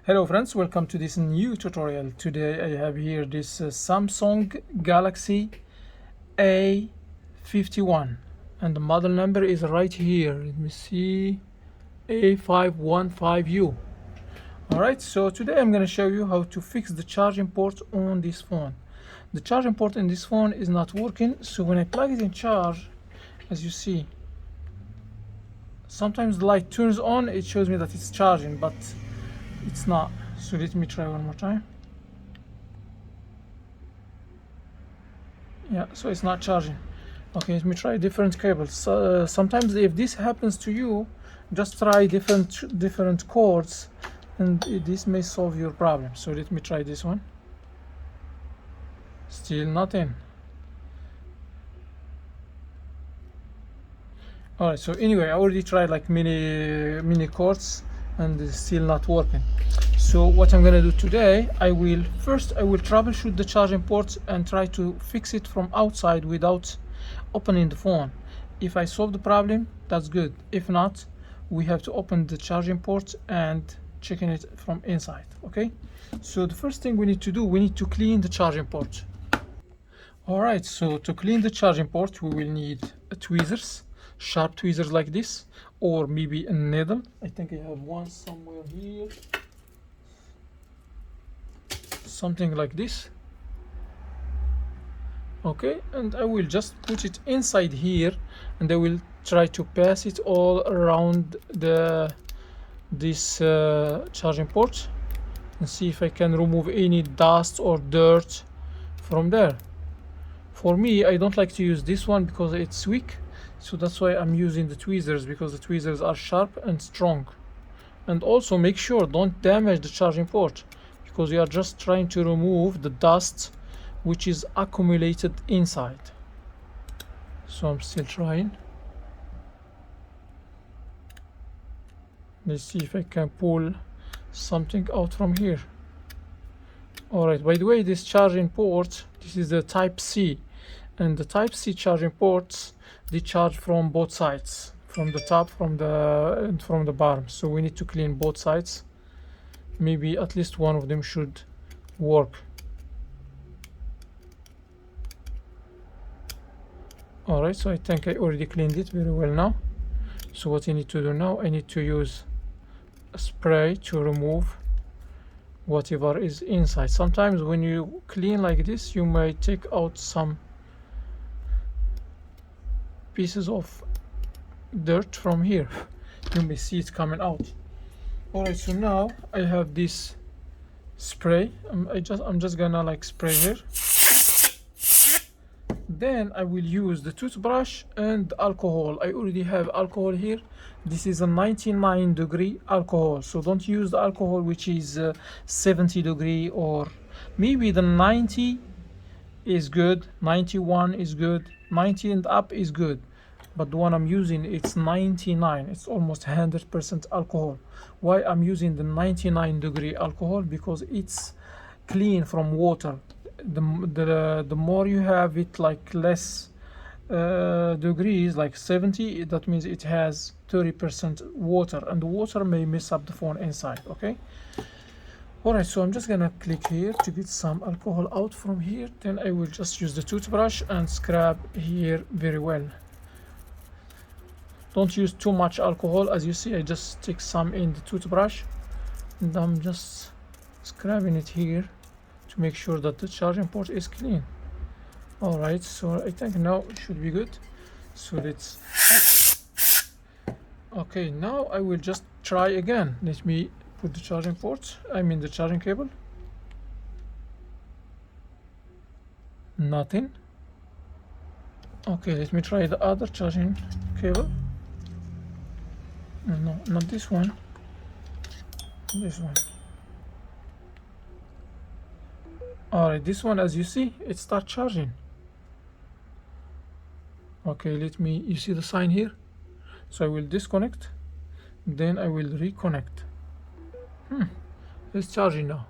Hello friends, welcome to this new tutorial. Today I have here this Samsung Galaxy A51 and the model number is right here. Let me see, A515U. Alright, so today I'm going to show you how to fix the charging port on this phone. The charging port in this phone is not working, so when I plug it in charge, as you see, sometimes the light turns on, it shows me that it's charging, but it's not. So let me try one more time. Yeah, so it's not charging. Okay, let me try different cables. Sometimes if this happens to you, just try different cords and this may solve your problem. So let me try this one. Still nothing. Alright, so anyway, I already tried like many cords and it's still not working. So what I'm gonna do today, I will troubleshoot the charging port and try to fix it from outside without opening the phone. If I solve the problem, that's good. If not, we have to open the charging port and checking it from inside. Okay, so the first thing we need to do, we need to clean the charging port. Alright, so to clean the charging port, we will need tweezers, sharp tweezers like this, or maybe a needle. I think I have one somewhere here. Something like this. Okay, and I will just put it inside here and I will try to pass it all around this charging port and see if I can remove any dust or dirt from there. For me, I don't like to use this one because it's weak, so that's why I'm using the tweezers, because the tweezers are sharp and strong. And also make sure don't damage the charging port, because you are just trying to remove the dust which is accumulated inside. So I'm still trying. Let's see if I can pull something out from here. Alright, by the way, this charging port, this is the type C, and the type C charging ports, they charge from both sides, from the top, from the bottom. So we need to clean both sides. Maybe at least one of them should work. Alright, so I think I already cleaned it very well now. So what I need to do now, I need to use a spray to remove whatever is inside. Sometimes when you clean like this, you may take out some pieces of dirt from here. You may see it coming out. Alright, so now I have this spray. I'm just gonna like spray here. Then I will use the toothbrush and alcohol. I already have alcohol here. This is a 99-degree alcohol, so don't use the alcohol which is 70-degree, or maybe the 90 is good, 91 is good, 90 and up is good, but the one I'm using, it's 99. It's almost 100% alcohol. Why I'm using the 99-degree alcohol? Because it's clean from water. The more you have it, like less degrees, like 70, that means it has 30% water, and the water may mess up the phone inside. Okay, alright, so I'm just gonna click here to get some alcohol out from here. Then I will just use the toothbrush and scrub here very well. Don't use too much alcohol. As you see, I just stick some in the toothbrush and I'm just scrubbing it here to make sure that the charging port is clean. Alright, so I think now it should be good. So let's okay, now I will just try again. Let me put the charging port, the charging cable. Nothing. Okay, let me try the other charging cable. No, not this one. This one. Alright, this one, as you see, it starts charging. Okay, you see the sign here? So I will disconnect, then I will reconnect. It's charging now.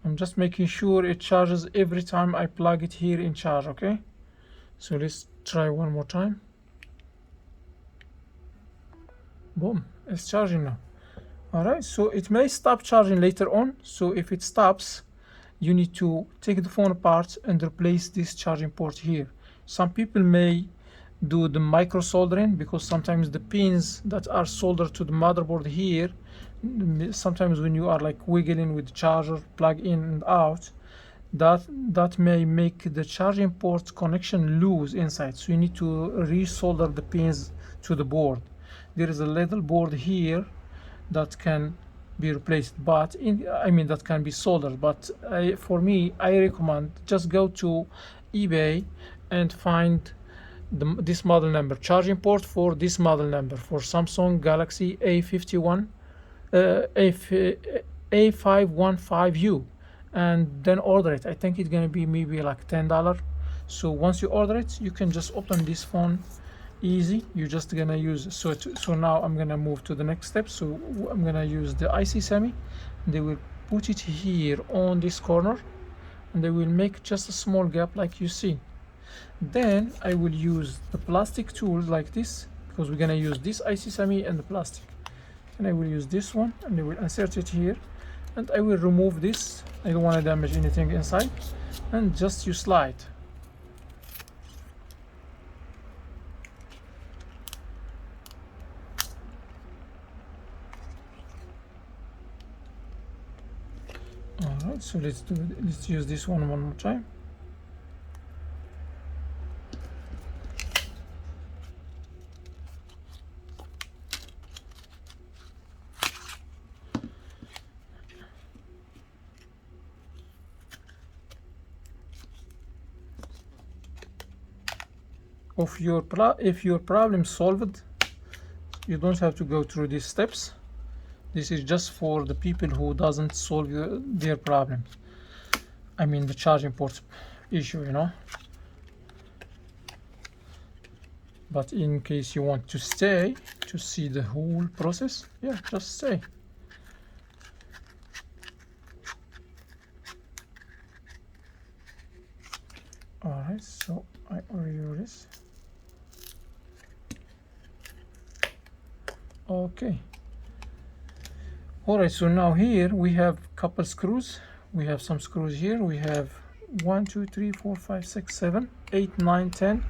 I'm just making sure it charges every time I plug it here in charge. Okay, so let's try one more time. Boom, it's charging now. All right, so it may stop charging later on. So if it stops, you need to take the phone apart and replace this charging port here. Some people may do the micro soldering, because sometimes the pins that are soldered to the motherboard here, sometimes when you are like wiggling with the charger, plug in and out, that may make the charging port connection loose inside. So you need to resolder the pins to the board. There is a little board here that can be replaced, but that can be soldered, but for me, I recommend just go to eBay and find this model number, charging port for this model number, for Samsung Galaxy A51 A515U, and then order it. I think it's gonna be maybe like $10. So once you order it, you can just open this phone easy. You're just gonna use so now I'm gonna move to the next step. So I'm gonna use the IC semi. They will put it here on this corner, and they will make just a small gap like you see. Then I will use the plastic tool like this, because we're gonna use this IC semi and the plastic, and I will use this one and I will insert it here, and I will remove this. I don't want to damage anything inside, and just you slide. Alright, so let's use this one more time. If your problem solved, you don't have to go through these steps. This is just for the people who doesn't solve their problem. I mean the charging port issue, you know. But in case you want to stay to see the whole process, yeah, just stay. Alright, so I already do this. Okay. Alright, so now here we have couple screws. We have some screws here. We have 1 2 3 4 5 6 7 8 9 10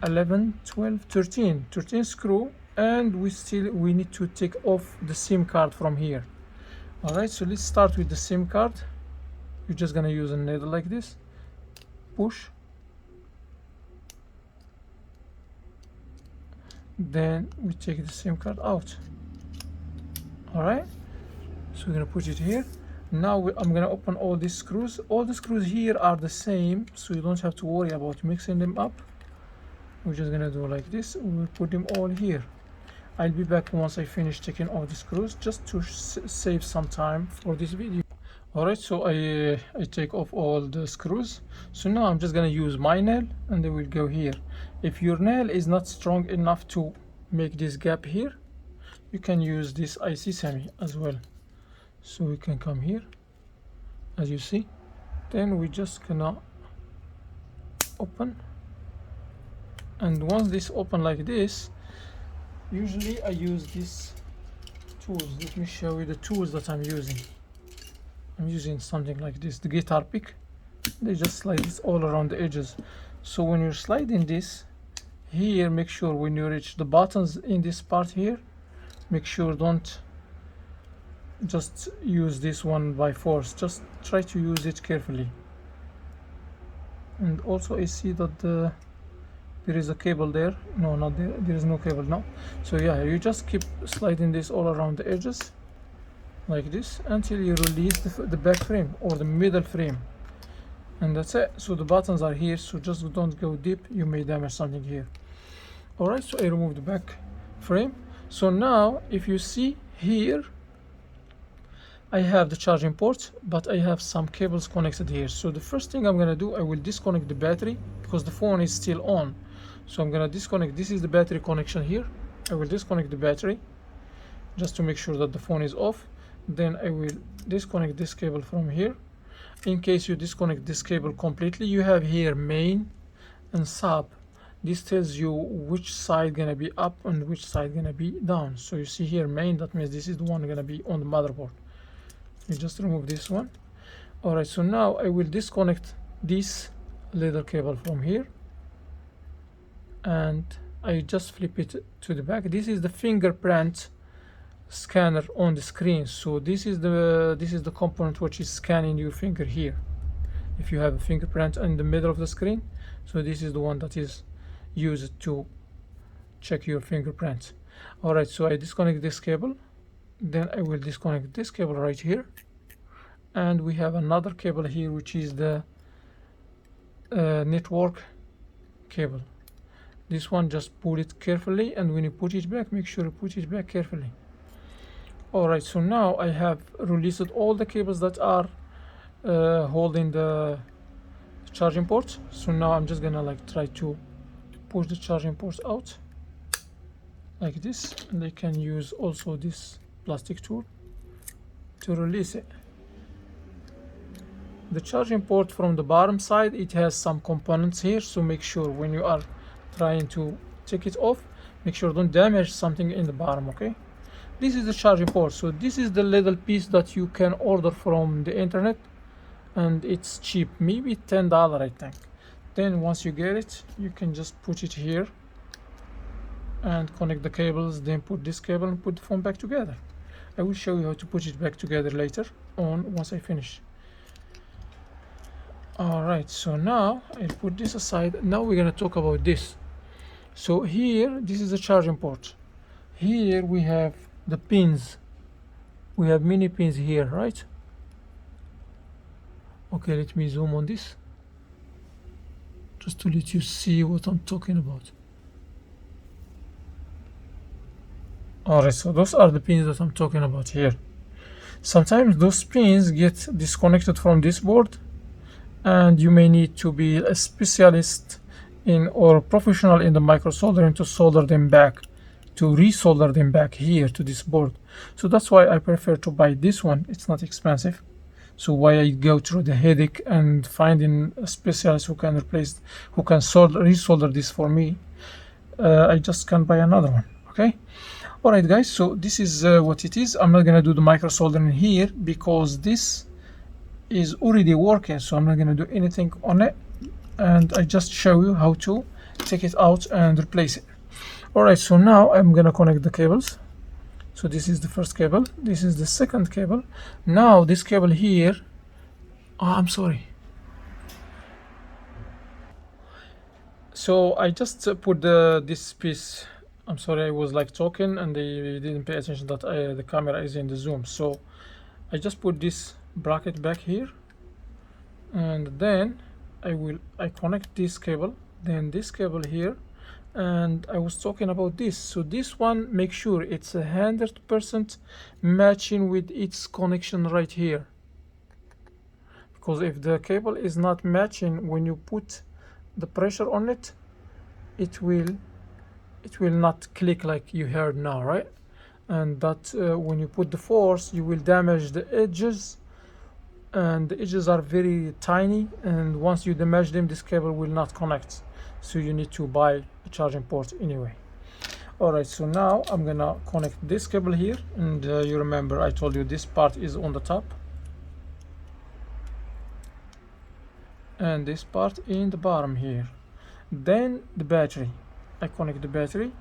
11 12 13 screw, and we need to take off the SIM card from here. Alright, so let's start with the SIM card. You're just gonna use a needle like this, push, then we take the SIM card out. Alright, so we're gonna put it here. Now I'm gonna open all these screws. All the screws here are the same, so you don't have to worry about mixing them up. We're just gonna do like this. We'll put them all here. I'll be back once I finish taking all the screws, just to save some time for this video. Alright, so I take off all the screws. So now I'm just gonna use my nail, and they will go here. If your nail is not strong enough to make this gap here, you can use this IC semi as well. So we can come here, as you see. Then we just gonna open, and once this open like this, usually I use these tools. Let me show you the tools that I'm using. I'm using something like this, the guitar pick. They just slide this all around the edges. So when you're sliding this here, make sure when you reach the buttons in this part here, make sure don't just use this one by force. Just try to use it carefully. And also I see that there is a cable there. No, not there. There is no cable now. So yeah, you just keep sliding this all around the edges like this until you release the back frame or the middle frame, and that's it. So the buttons are here, so just don't go deep, you may damage something here. Alright, so I remove the back frame. So now if you see here, I have the charging port, but I have some cables connected here. So the first thing I'm gonna do, I will disconnect the battery, because the phone is still on. So I'm gonna disconnect. This is the battery connection here. I will disconnect the battery just to make sure that the phone is off. Then I will disconnect this cable from here. In case you disconnect this cable completely, you have here main and sub. this tells you which side gonna be up and which side gonna be down. So you see here main, that means this is the one gonna be on the motherboard. We just remove this one. Alright, so now I will disconnect this little cable from here, and I just flip it to the back. This is the fingerprint scanner on the screen. So this is the component which is scanning your finger here. If you have a fingerprint in the middle of the screen, so this is the one that is used to check your fingerprints. Alright, so I disconnect this cable, then I will disconnect this cable right here, and we have another cable here which is the network cable. This one, just pull it carefully, and when you put it back, make sure you put it back carefully. Alright, so now I have released all the cables that are holding the charging ports. So now I'm just gonna like try to push the charging ports out like this, and I can use also this plastic tool to release it. The charging port from the bottom side, it has some components here, so make sure when you are trying to take it off, make sure don't damage something in the bottom. Okay, this is the charging port. So this is the little piece that you can order from the internet, and it's cheap, maybe $10 I think. Then once you get it, you can just put it here and connect the cables, then put this cable and put the phone back together. I will show you how to put it back together later on once I finish. Alright, so now I'll put this aside. Now we're gonna talk about this. So here, this is the charging port. Here we have the pins. We have many pins here, right? Okay, let me zoom on this just to let you see what I'm talking about. Alright, so those are the pins that I'm talking about here. Sometimes those pins get disconnected from this board, and you may need to be a specialist in or professional in the micro soldering to solder them back, to resolder them back here to this board. So that's why I prefer to buy this one. It's not expensive, so why I go through the headache and finding a specialist who can resolder this for me. I just can buy another one. Okay. Alright guys, so this is what it is. I'm not gonna do the micro soldering here because this is already working, so I'm not gonna do anything on it, and I just show you how to take it out and replace it. Alright, so now I'm gonna connect the cables. So this is the first cable, this is the second cable. Now this cable here, I'm sorry, so I just put this piece. I'm sorry, I was like talking and they didn't pay attention that the camera is in the zoom. So I just put this bracket back here, and then I connect this cable, then this cable here, and I was talking about this. So this one, make sure it's 100% matching with its connection right here, because if the cable is not matching, when you put the pressure on it, it will not click like you heard now, right? And that when you put the force, you will damage the edges, and the edges are very tiny, and once you damage them, this cable will not connect, so you need to buy a charging port anyway. Alright, so now I'm gonna connect this cable here, and you remember I told you this part is on the top and this part in the bottom here. Then the battery, I connect the battery,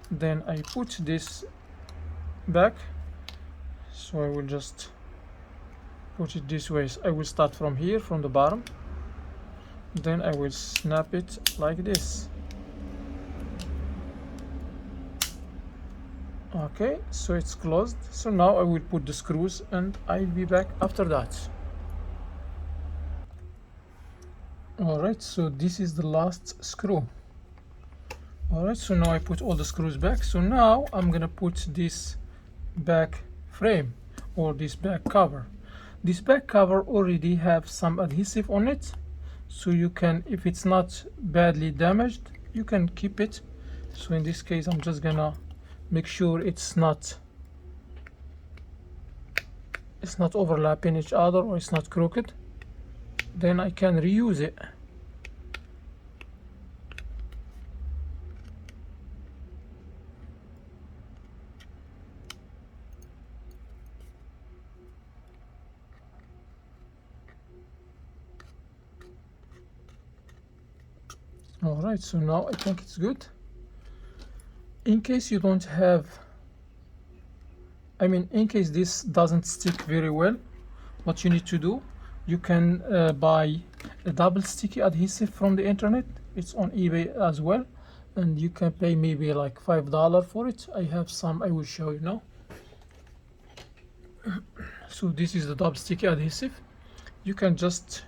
then I put this back, so I will just put it this way. I will start from here, from the bottom, then I will snap it like this. Okay, so it's closed. So now I will put the screws, and I'll be back after that. Alright, so this is the last screw. Alright, so now I put all the screws back. So now I'm gonna put this back frame, or this back cover. This back cover already have some adhesive on it, so you can, if it's not badly damaged, you can keep it. So in this case, I'm just gonna make sure it's not overlapping each other, or it's not crooked. Then I can reuse it. Alright, so now I think it's good. In case you don't have, in case this doesn't stick very well, what you need to do, you can buy a double sticky adhesive from the internet. It's on eBay as well, and you can pay maybe like $5 for it. I have some, I will show you now. So this is the double sticky adhesive. You can just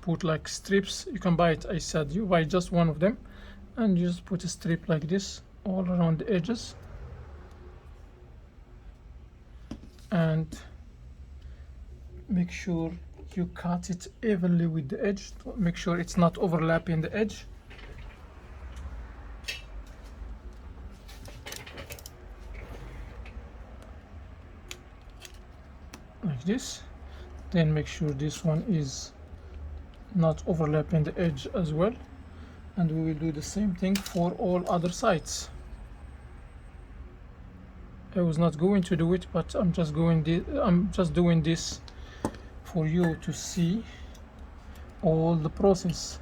put like strips. You can buy it, I said you buy just one of them, and you just put a strip like this all around the edges, and make sure you cut it evenly with the edge to make sure it's not overlapping the edge. Like this. Then make sure this one is not overlapping the edge as well, and we will do the same thing for all other sides. I was not going to do it, but I'm just doing this for you to see all the process.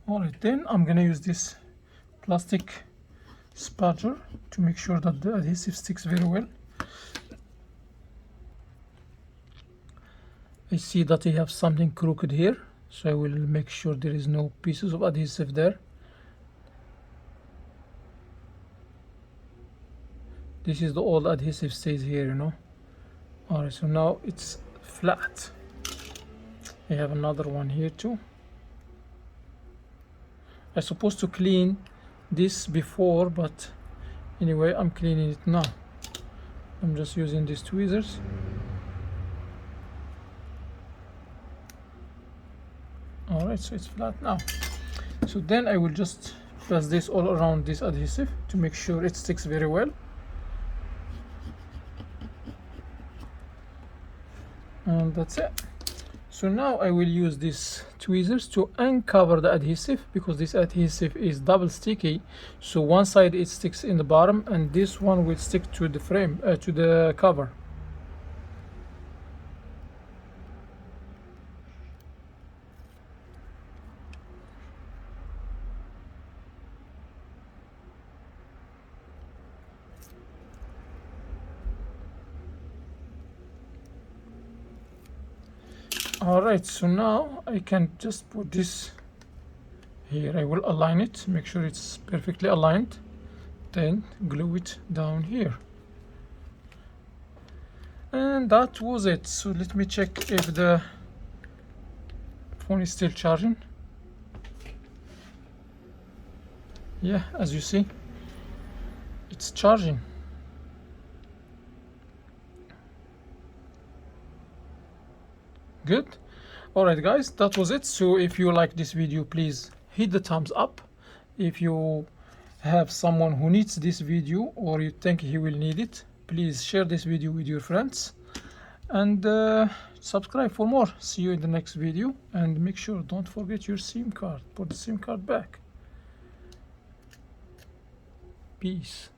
Alright, then I'm gonna use this plastic spatula to make sure that the adhesive sticks very well. I see that I have something crooked here, so I will make sure there is no pieces of adhesive there. This is the old adhesive stays here, you know. Alright, so now it's flat. I have another one here too. I'm supposed to clean this before, but anyway, I'm cleaning it now. I'm just using these tweezers. Alright, so it's flat now. So then I will just press this all around this adhesive to make sure it sticks very well. And that's it. So now I will use these tweezers to uncover the adhesive, because this adhesive is double sticky. So one side it sticks in the bottom, and this one will stick to the frame, to the cover. Alright, so now I can just put this here. I will align it, make sure it's perfectly aligned, then glue it down here. And that was it. So let me check if the phone is still charging. Yeah, as you see, it's charging. Good. Alright guys, that was it. So if you like this video, please hit the thumbs up. If you have someone who needs this video, or you think he will need it, please share this video with your friends, and subscribe for more. See you in the next video, and make sure don't forget your SIM card. Put the SIM card back. Peace.